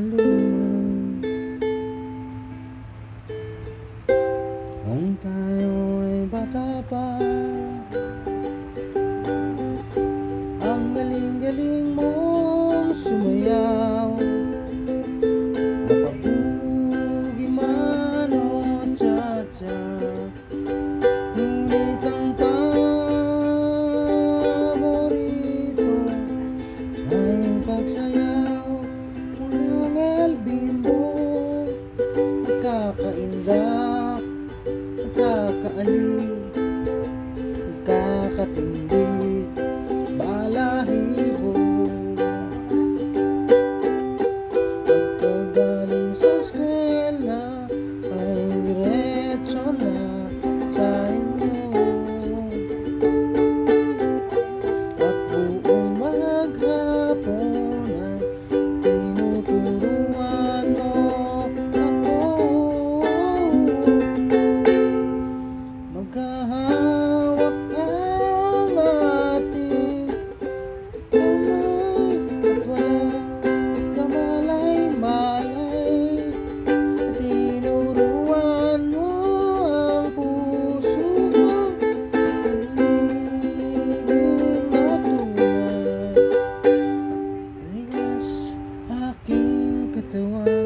lumang kung tayo ay bata pa. Ang galing-galing mong sumayaw, mapabugi man o cha-cha. Ngunit ang paborito ay ang pagsayaw ng El Bimbo. Nakakaindak, nakakaaliw, nakakatindig, balahibo. Pagkagaling sa eskwela ay diretso na sa inyo, at buong maghapon ay tinuturuan mo ako. Magkahawak ang ating kamay at walang kamalay-malay. Tinuruan mo ang puso ko pag-ibig na tunay. Ligas aking katawan.